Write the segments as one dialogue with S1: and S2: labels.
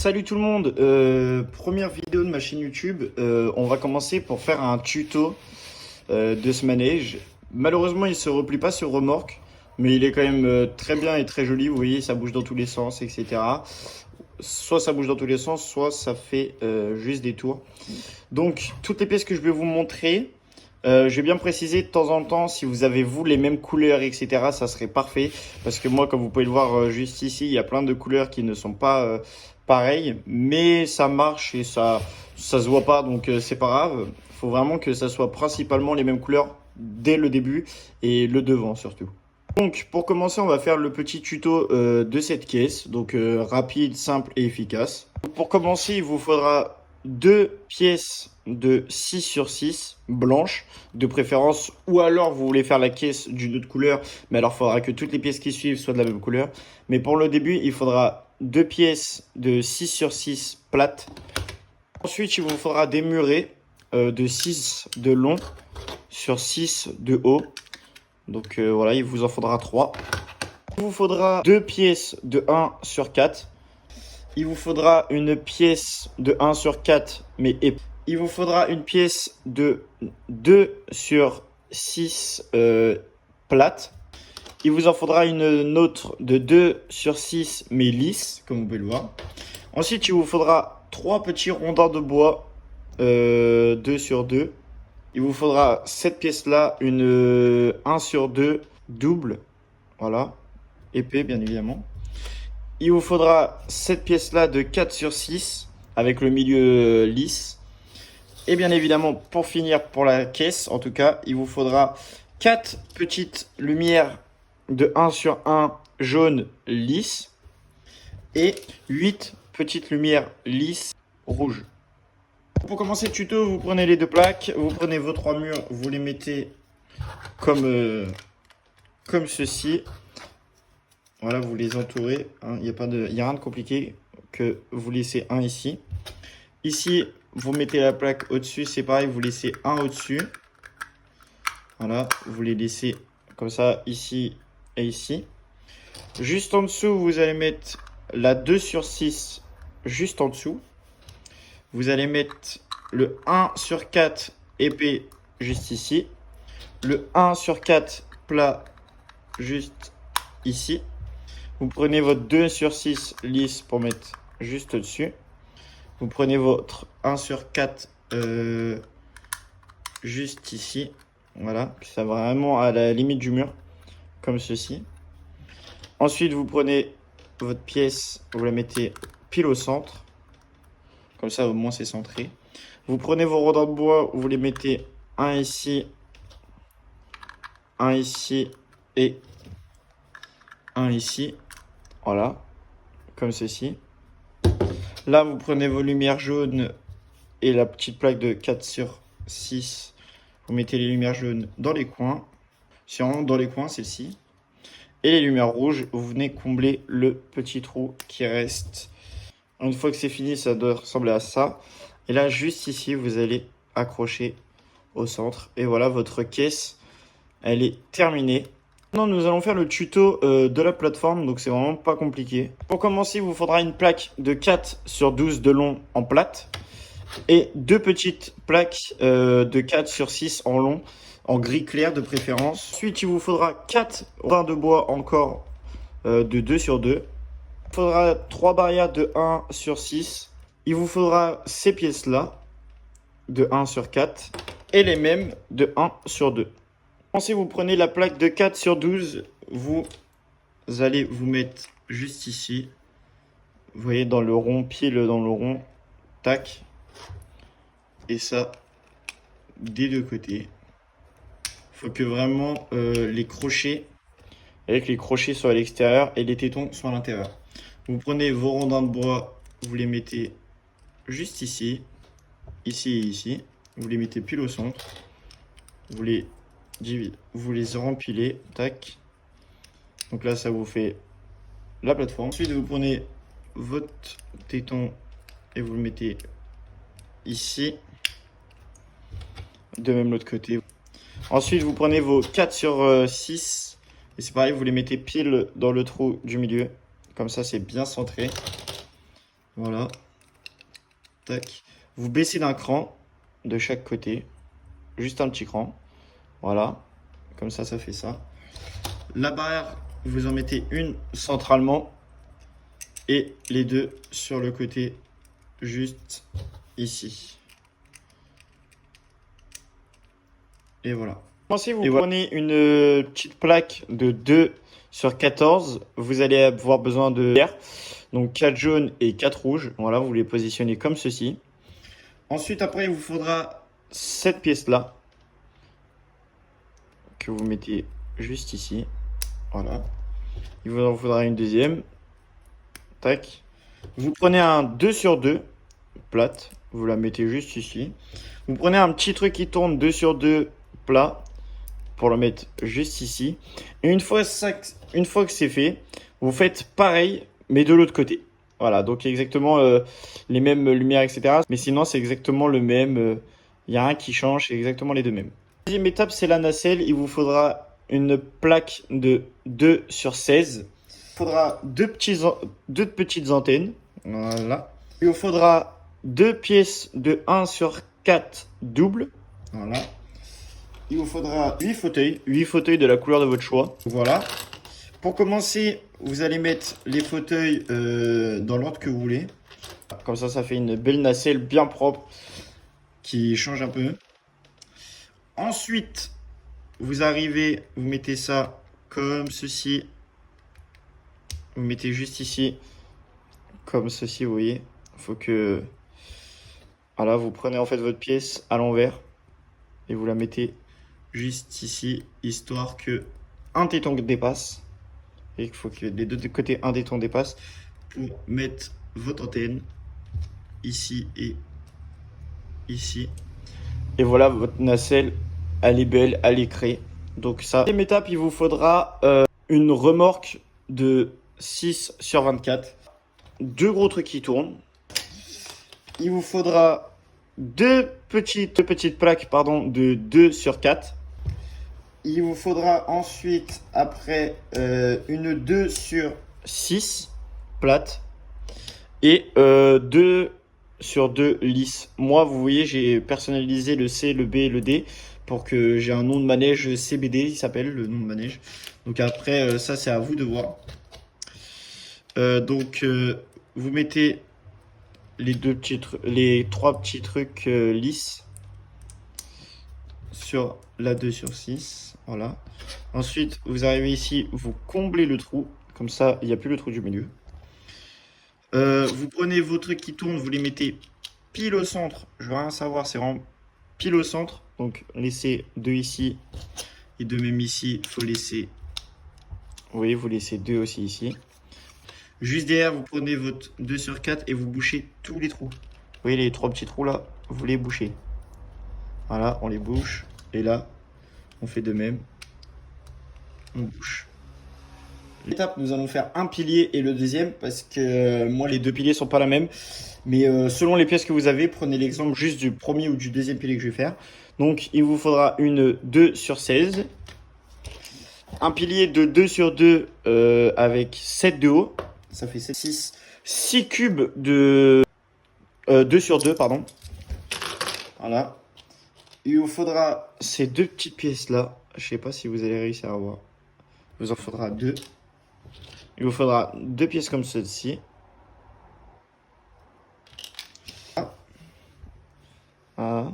S1: Salut tout le monde, première vidéo de ma chaîne YouTube. On va commencer pour faire un tuto de ce manège. Malheureusement il se replie pas sur remorque, mais il est quand même très bien et très joli. Vous voyez, ça bouge dans tous les sens, etc. Soit ça bouge dans tous les sens, soit ça fait juste des tours. Donc toutes les pièces que je vais vous montrer, je vais bien préciser de temps en temps si vous avez vous les mêmes couleurs, etc. Ça serait parfait, parce que moi, comme vous pouvez le voir juste ici, il y a plein de couleurs qui ne sont pas pareilles, mais ça marche et ça se voit pas, donc c'est pas grave. Il faut vraiment que ça soit principalement les mêmes couleurs dès le début et le devant surtout. Donc pour commencer, on va faire le petit tuto de cette caisse, donc rapide, simple et efficace. Pour commencer, il vous faudra deux pièces de 6 sur 6 blanches de préférence, ou alors vous voulez faire la caisse d'une autre couleur, mais alors il faudra que toutes les pièces qui suivent soient de la même couleur. Mais pour le début, il faudra deux pièces de 6 sur 6 plates. Ensuite, il vous faudra des murets de 6 de long sur 6 de haut. Donc voilà, il vous en faudra 3. Il vous faudra deux pièces de 1 sur 4. Il vous faudra une pièce de 1 sur 4, mais il vous faudra une pièce de 2 sur 6 plate. Il vous en faudra une autre de 2 sur 6, mais lisse, comme vous pouvez le voir. Ensuite, il vous faudra 3 petits rondins de bois, 2 sur 2. Il vous faudra cette pièce-là, une 1 sur 2 double, voilà, épais bien évidemment. Il vous faudra cette pièce-là de 4 sur 6 avec le milieu lisse. Et bien évidemment, pour finir, pour la caisse, en tout cas, il vous faudra 4 petites lumières de 1 sur 1 jaune lisse et 8 petites lumières lisses rouges. Pour commencer le tuto, vous prenez les deux plaques, vous prenez vos 3 murs, vous les mettez comme ceci. Voilà, vous les entourez, hein, il n'y a rien de compliqué, que vous laissez un ici. Ici, vous mettez la plaque au-dessus, c'est pareil, vous laissez un au-dessus. Voilà, vous les laissez comme ça, ici et ici. Juste en dessous, vous allez mettre la 2 sur 6, juste en dessous. Vous allez mettre le 1 sur 4 épais, juste ici. Le 1 sur 4 plat, juste ici. Vous prenez votre 2 sur 6 lisse pour mettre juste au-dessus. Vous prenez votre 1 sur 4 juste ici. Voilà, ça va vraiment à la limite du mur, comme ceci. Ensuite, vous prenez votre pièce, vous la mettez pile au centre. Comme ça, au moins, c'est centré. Vous prenez vos rondins de bois, vous les mettez un ici et un ici. Voilà, comme ceci. Là, vous prenez vos lumières jaunes et la petite plaque de 4 sur 6. Vous mettez les lumières jaunes dans les coins. C'est vraiment dans les coins, celle-ci. Et les lumières rouges, vous venez combler le petit trou qui reste. Une fois que c'est fini, ça doit ressembler à ça. Et là, juste ici, vous allez accrocher au centre. Et voilà, votre caisse, elle est terminée. Maintenant, nous allons faire le tuto de la plateforme, donc c'est vraiment pas compliqué. Pour commencer, il vous faudra une plaque de 4 sur 12 de long en plate et deux petites plaques de 4 sur 6 en long, en gris clair de préférence. Ensuite, il vous faudra 4 rondins de bois encore de 2 sur 2. Il vous faudra 3 barrières de 1 sur 6. Il vous faudra ces pièces-là de 1 sur 4 et les mêmes de 1 sur 2. Ensuite, vous prenez la plaque de 4 sur 12, vous allez vous mettre juste ici. Vous voyez, dans le rond, pile dans le rond, tac. Et ça, des deux côtés. Il faut que vraiment les crochets, avec les crochets soient à l'extérieur et les tétons soient à l'intérieur. Vous prenez vos rondins de bois, vous les mettez juste ici, ici et ici. Vous les mettez pile au centre. Vous les rempilez, tac. Donc là, ça vous fait la plateforme. Ensuite, vous prenez votre téton et vous le mettez ici. De même l'autre côté. Ensuite, vous prenez vos 4 sur 6 et c'est pareil, vous les mettez pile dans le trou du milieu. Comme ça, c'est bien centré. Voilà. Tac. Vous baissez d'un cran de chaque côté. Juste un petit cran. Voilà. Comme ça fait ça. La barrière, vous en mettez une centralement. Et les deux sur le côté, juste ici. Et voilà. Ensuite, vous prenez une petite plaque de 2/14. Vous allez avoir besoin de pierres. Donc 4 jaunes et 4 rouges. Voilà, vous les positionnez comme ceci. Ensuite, après, il vous faudra cette pièce-là. Que vous mettez juste ici. Voilà. Il vous en faudra une deuxième. Tac. Vous prenez un 2/2 plate. Vous la mettez juste ici. Vous prenez un petit truc qui tourne 2/2 plat. Pour le mettre juste ici. Et une fois que c'est fait, vous faites pareil, mais de l'autre côté. Voilà, donc exactement les mêmes lumières, etc. Mais sinon, c'est exactement le même. Il n'y a rien qui change, c'est exactement les deux mêmes. Deuxième étape, c'est la nacelle. Il vous faudra une plaque de 2/16. Il faudra deux petites antennes. Voilà. Il vous faudra deux pièces de 1/4 double. Voilà. Il vous faudra 8 fauteuils de la couleur de votre choix. Voilà. Pour commencer, vous allez mettre les fauteuils dans l'ordre que vous voulez. Comme ça fait une belle nacelle bien propre qui change un peu. Ensuite, vous arrivez, vous mettez ça comme ceci. Vous mettez juste ici, comme ceci, vous voyez. Il faut que... Voilà, vous prenez en fait votre pièce à l'envers et vous la mettez juste ici, histoire que un téton dépasse. Et il faut que les deux côtés, un téton dépasse pour mettre votre antenne ici et ici. Et voilà, votre nacelle, elle est belle, elle est créée. Donc ça. Deuxième étape, il vous faudra une remorque de 6/24. Deux gros trucs qui tournent. Il vous faudra deux petites plaques de 2/4. Il vous faudra ensuite, après, une 2/6 plate et 2/2 lisse. Moi, vous voyez, j'ai personnalisé le C, le B et le D pour que j'ai un nom de manège CBD, il s'appelle le nom de manège. Donc après, ça, c'est à vous de voir. Vous mettez les trois petits trucs lisses sur la 2/6. Voilà. Ensuite, vous arrivez ici, vous comblez le trou. Comme ça, il n'y a plus le trou du milieu. Vous prenez vos trucs qui tournent, vous les mettez pile au centre. Je veux rien savoir, c'est vraiment pile au centre. Donc, laissez deux ici et deux même ici. Il faut laisser... Vous voyez, vous laissez deux aussi ici. Juste derrière, vous prenez votre 2/4 et vous bouchez tous les trous. Vous voyez les trois petits trous là, vous les bouchez. Voilà, on les bouche. Et là, on fait de même. On bouche. L'étape, nous allons faire un pilier et le deuxième parce que moi, les deux piliers sont pas la même. Mais selon les pièces que vous avez, prenez l'exemple juste du premier ou du deuxième pilier que je vais faire. Donc, il vous faudra une 2/16. Un pilier de 2/2 avec 7 de haut. Ça fait 6 cubes de 2/2, pardon. Voilà. Il vous faudra ces deux petites pièces-là. Je sais pas si vous allez réussir à voir. Il vous en faudra deux. Il vous faudra deux pièces comme celle-ci. Voilà.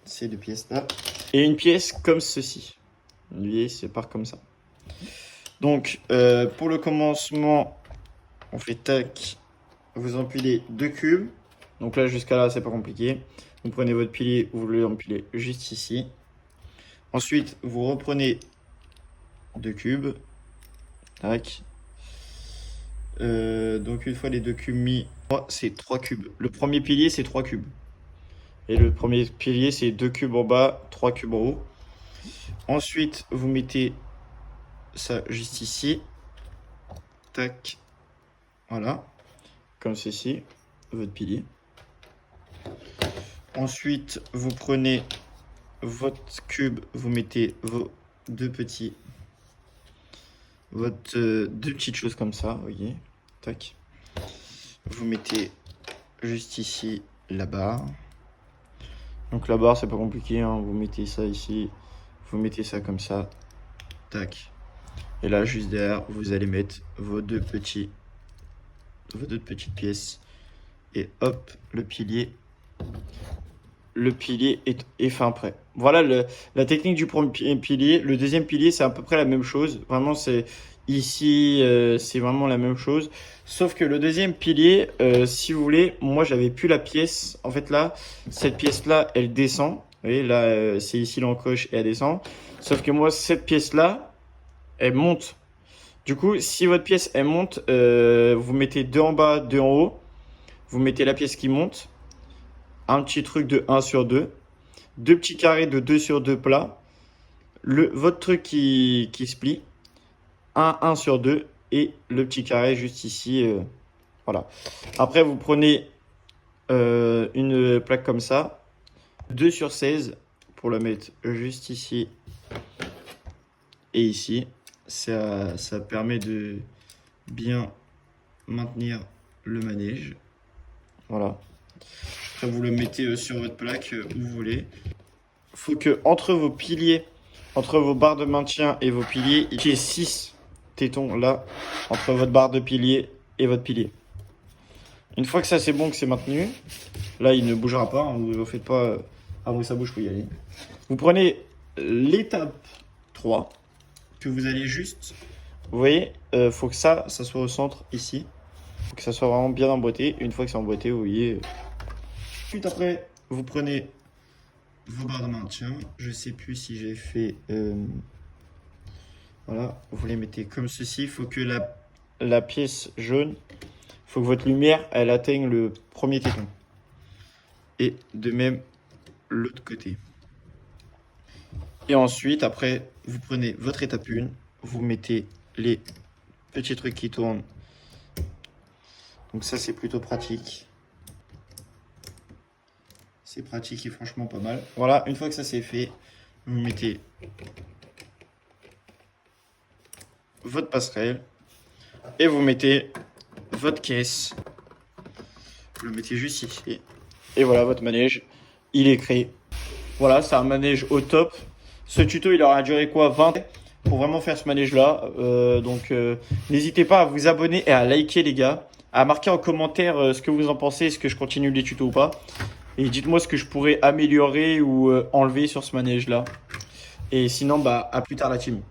S1: Ces deux pièces-là. Et une pièce comme ceci. Vous voyez, c'est part comme ça. Donc, pour le commencement, on fait tac. Vous empilez deux cubes. Donc là, jusqu'à là, c'est pas compliqué. Vous prenez votre pilier, vous l'empilez juste ici. Ensuite, vous reprenez deux cubes. Tac. Donc une fois les deux cubes mis, c'est 3 cubes. Le premier pilier, c'est 3 cubes. Et le premier pilier, c'est 2 cubes en bas, 3 cubes en haut. Ensuite, vous mettez ça juste ici. Tac. Voilà. Comme ceci, votre pilier. Ensuite, vous prenez votre cube, vous mettez vos deux petites choses comme ça, vous voyez. Tac. Vous mettez juste ici la barre. Donc la barre, c'est pas compliqué, hein. Vous mettez ça ici, vous mettez ça comme ça, tac. Et là, juste derrière, vous allez mettre vos deux petites pièces. Et hop, le pilier est fin prêt. Voilà la technique du premier pilier. Le deuxième pilier, c'est à peu près la même chose. Vraiment, c'est ici, c'est vraiment la même chose. Sauf que le deuxième pilier, si vous voulez, moi, j'avais plus la pièce. En fait, là, cette pièce-là, elle descend. Vous voyez, là, c'est ici l'encoche et elle descend. Sauf que moi, cette pièce-là, elle monte. Du coup, si votre pièce, elle monte, vous mettez deux en bas, deux en haut. Vous mettez la pièce qui monte. Un petit truc de 1 sur 2. Deux petits carrés de 2 sur 2 plats. Votre truc qui se plie. 1 sur 2. Et le petit carré juste ici. Voilà. Après, vous prenez une plaque comme ça. 2 sur 16 pour la mettre juste ici et ici. Ça permet de bien maintenir le manège. Voilà. Après, vous le mettez sur votre plaque où vous voulez. Il faut que entre vos piliers, entre vos barres de maintien et vos piliers, il y ait 6 tétons là, entre votre barre de pilier et votre pilier. Une fois que ça c'est bon, que c'est maintenu, là il ne bougera pas, hein, vous ne faites pas avant que ça bouge pour y aller. Vous prenez l'étape 3, que vous allez juste, vous voyez, faut que ça soit au centre ici. Faut que ça soit vraiment bien emboîté. Une fois que c'est emboîté, vous voyez. Ensuite après, vous prenez vos barres de maintien. Je sais plus si j'ai fait. Voilà, vous les mettez comme ceci. Il faut que la pièce jaune, il faut que votre lumière, elle atteigne le premier téton. Et de même l'autre côté. Et ensuite, après, vous prenez votre étape 1, vous mettez les petits trucs qui tournent. Donc ça, c'est plutôt pratique. C'est pratique et franchement pas mal. Voilà, une fois que ça c'est fait, vous mettez votre passerelle et vous mettez votre caisse. Vous le mettez juste ici. Et voilà, votre manège, il est créé. Voilà, c'est un manège au top. Ce tuto, il aura duré quoi, 20 pour vraiment faire ce manège-là. N'hésitez pas à vous abonner et à liker, les gars. À marquer en commentaire ce que vous en pensez, est-ce que je continue les tutos ou pas. Et dites-moi ce que je pourrais améliorer ou enlever sur ce manège-là. Et sinon, bah, à plus tard la team.